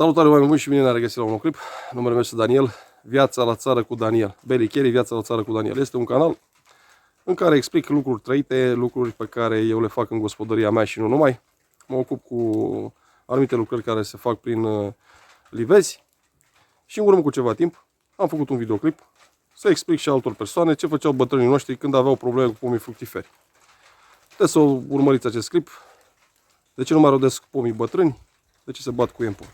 Salutare oameni buni și bine ne-am regăsit la un nou clip. Numele meu este Daniel, Viața la țară cu Daniel. Belly Cherry, Viața la țară cu Daniel. Este un canal în care explic lucruri trăite, lucruri pe care eu le fac în gospodăria mea și nu numai. Mă ocup cu anumite lucrări care se fac prin livezi și în urmă cu ceva timp am făcut un videoclip să explic și altor persoane ce făceau bătrânii noștri când aveau probleme cu pomii fructiferi. Puteți să urmăriți acest clip. De ce nu mai rodesc pomii bătrâni? De ce se bat cu ei în pom?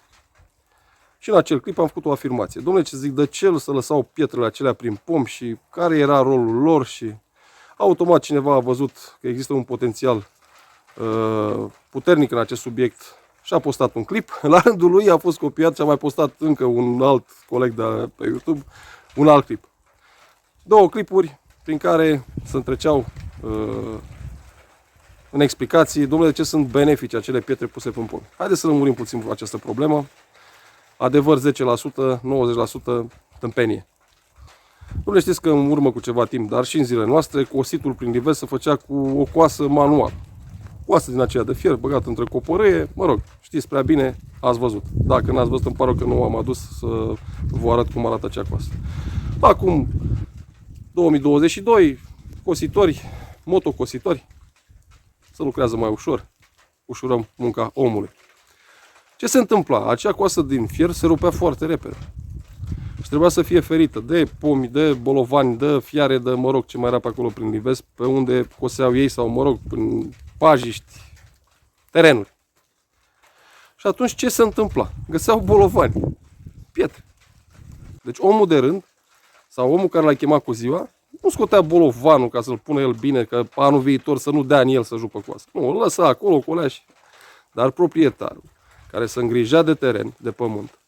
Și în acel clip am făcut o afirmație. Dom'le, ce zic, de ce să lăsau pietrele acelea prin pom și care era rolul lor? Și automat cineva a văzut că există un potențial puternic în acest subiect și a postat un clip. La rândul lui a fost copiat și a mai postat încă un alt coleg de pe YouTube un alt clip. Două clipuri prin care se întreceau în explicații, domnule, de ce sunt benefice acele pietre puse pe pom. Haideți să lămurim puțin această problemă. Adevăr 10%, 90% tâmpenie. Domnule, știți că în urmă cu ceva timp, dar și în zilele noastre, cositul prin livezi se făcea cu o coasă manual. Coasă din aceea de fier, băgat între copărâie, mă rog, știți prea bine, ați văzut. Dacă n-ați văzut, îmi pare că nu am adus să vă arăt cum arată acea coasă. Acum, 2022, cositori, motocositori, să lucrează mai ușor, ușurăm munca omului. Ce se întâmpla? Acea coasă din fier se rupea foarte repede. Și trebuia să fie ferită de pomi, de bolovani, de fiare, de mă rog, ce mai era pe acolo prin livezi, pe unde coseau ei sau mă rog, prin pajiști, terenuri. Și atunci ce se întâmpla? Găseau bolovani, pietre. Deci omul de rând, sau omul care l-a chemat cu ziua, nu scotea bolovanul ca să-l pună el bine, că anul viitor să nu dea în el să jupă coasă. Nu, îl lăsa acolo, colea și... Dar proprietarul, care se îngrijea de teren, de pământ.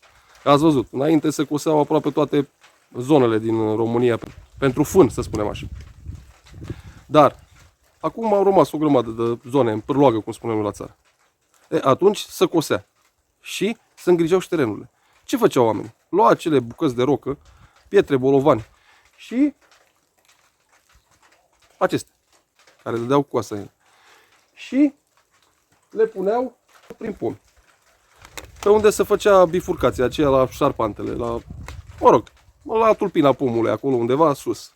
Ați văzut, înainte se coseau aproape toate zonele din România pentru fân, să spunem așa. Dar acum au rămas o grămadă de zone în pârloagă, cum spunem la țară. Atunci se cosea și se îngrijeau și terenurile. Ce făceau oamenii? Luau acele bucăți de rocă, pietre, bolovani și acestea, care dădeau coasa în ele. Și le puneau prin pomi. Pe unde se făcea bifurcația aceea la șarpantele, la, mă rog, la tulpina pomului, acolo undeva sus.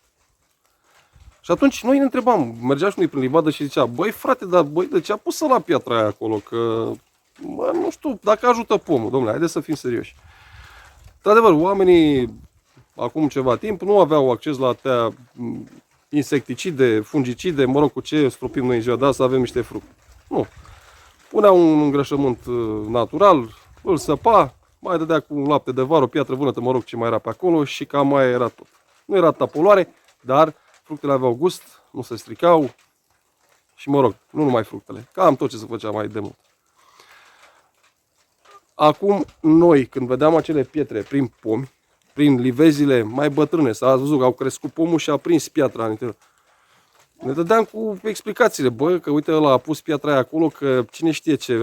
Și atunci noi ne întrebam, mergea și noi prin livadă și zicea, băi frate, dar băi, de ce a pus la piatra aia acolo? Că, bă, nu știu, dacă ajută pomul, domnule, haideți să fim serioși. Într-adevăr, oamenii, acum ceva timp, nu aveau acces la atâtea insecticide, fungicide, mă rog, cu ce stropim noi în ziua de azi să avem niște fructe. Nu. Puneau un îngrășământ natural, îl săpa, mai dădea cu un lapte de vară, o piatră vânătă, mă rog, ce mai era pe acolo și cam mai era tot. Nu era tapoloare, dar fructele aveau gust, nu se stricau și, mă rog, nu numai fructele, cam tot ce se făcea mai de mult. Acum, noi, când vedeam acele pietre prin pomi, prin livezile mai bătrâne, s-a văzut că au crescut pomul și a prins piatra în interior. Ne dădeam cu explicațiile, bă, că uite ăla a pus piatra aia acolo, că cine știe ce.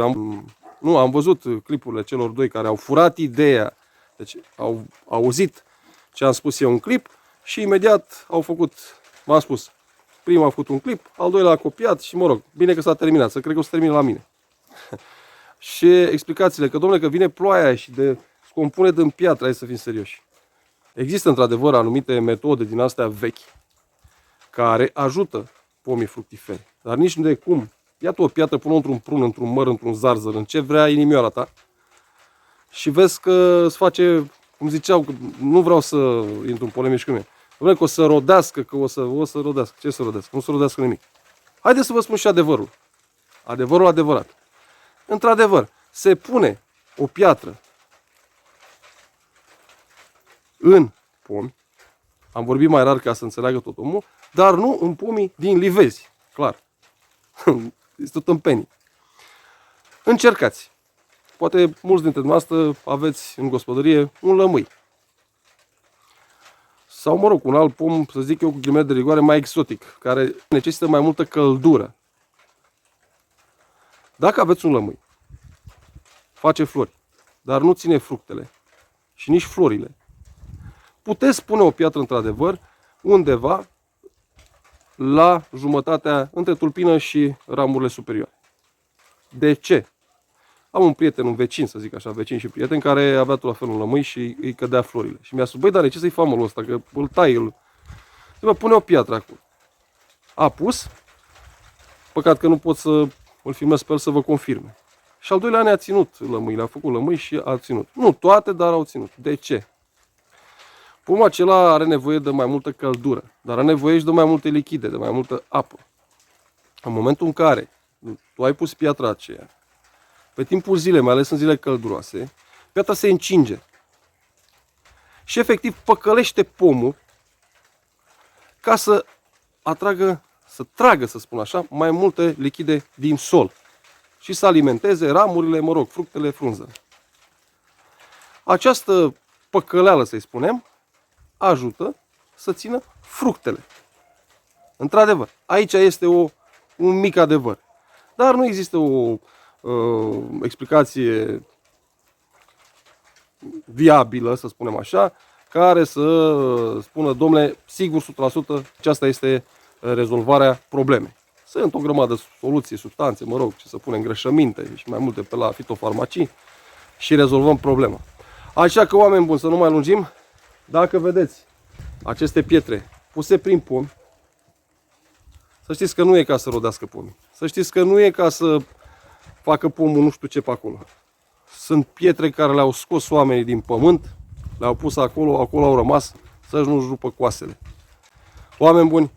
Am văzut clipurile celor doi care au furat ideea, deci au auzit ce am spus eu în clip și imediat au făcut, v-am spus, primul a făcut un clip, al doilea a copiat și mă rog, bine că s-a terminat, să cred că o să termine la mine. Și explicațiile, că domnule, că vine ploaia și se compune din piatră, hai să fim serioși. Există într-adevăr anumite metode din astea vechi care ajută pomii fructiferi. Dar nici nu de cum. Ia-te o piatră, pune-o într-un prun, într-un măr, într-un zarzăr, în ce vrea inimioara ta și vezi că îți face, cum ziceau, nu vreau să intru în polemici cu mine, dom'le, că o să rodească, că o să rodească. Ce să rodească? Nu o să rodească nimic. Haideți să vă spun și adevărul. Adevărul adevărat. Într-adevăr, se pune o piatră în pomi, am vorbit mai rar ca să înțeleagă tot omul, dar nu în pomii din livezi, clar. Este o tâmpenie. Încercați. Poate mulți dintre dumneavoastră aveți în gospodărie un lămâi. Sau, mă rog, un alt pom, să zic eu, cu ghilimele de rigoare, mai exotic, care necesită mai multă căldură. Dacă aveți un lămâi, face flori, dar nu ține fructele și nici florile, puteți pune o piatră, într-adevăr, undeva la jumătatea între tulpină și ramurile superioare. De ce? Am un prieten, un vecin, să zic așa, vecin și prieten, care avea tot la fel un lămâi și îi cădea florile. Și mi-a spus, băi, dar ce să-i fac mălul ăsta, că îl tai, bă, pune o piatră acolo. A pus, păcat că nu pot să îl filmez pe el să vă confirme. Și al doilea an a ținut lămâile, a făcut lămâi și a ținut. Nu toate, dar au ținut. De ce? Pomul acela are nevoie de mai multă căldură, dar are nevoie și de mai multe lichide, de mai multă apă. În momentul în care tu ai pus piatra aceea, pe timpul zilei, mai ales în zile călduroase, piatra se încinge. Și efectiv păcălește pomul ca să atragă, să tragă, să spun așa, mai multe lichide din sol. Și să alimenteze ramurile, mă rog, fructele, frunzele. Această păcăleală, să-i spunem, ajută să țină fructele. Într-adevăr, aici este un mic adevăr. Dar nu există o explicație viabilă, să spunem așa, care să spună, domnule, sigur 100% aceasta este rezolvarea problemei. Sunt o grămadă de soluții, substanțe, mă rog, ce să punem îngrășăminte și mai multe pe la fitofarmacii și rezolvăm problema. Așa că, oameni buni, să nu mai lungim, dacă vedeți aceste pietre puse prin pomi, să știți că nu e ca să rodească pomii. Să știți că nu e ca să facă pomul nu știu ce pe acolo. Sunt pietre care le-au scos oamenii din pământ, le-au pus acolo, acolo au rămas, să-și nu-și rupă coasele. Oameni buni,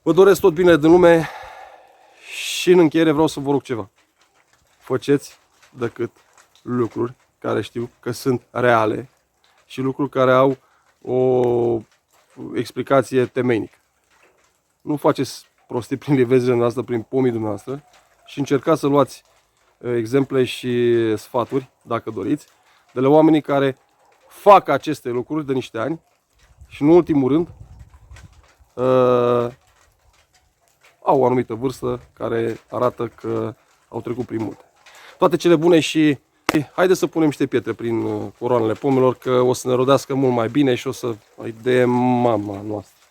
vă doresc tot bine din lume și în încheiere vreau să vă rog ceva. Faceți decât lucruri care știu că sunt reale și lucruri care au o explicație temeinică. Nu faceți prostii prin livezile noastre, prin pomii dumneavoastră și încercați să luați exemple și sfaturi, dacă doriți, de la oamenii care fac aceste lucruri de niște ani și, în ultimul rând, au o anumită vârstă care arată că au trecut prin multe. Toate cele bune și haideți să punem niște pietre prin coroanele pomilor, că o să ne rodească mult mai bine și o să îi dea mama noastră.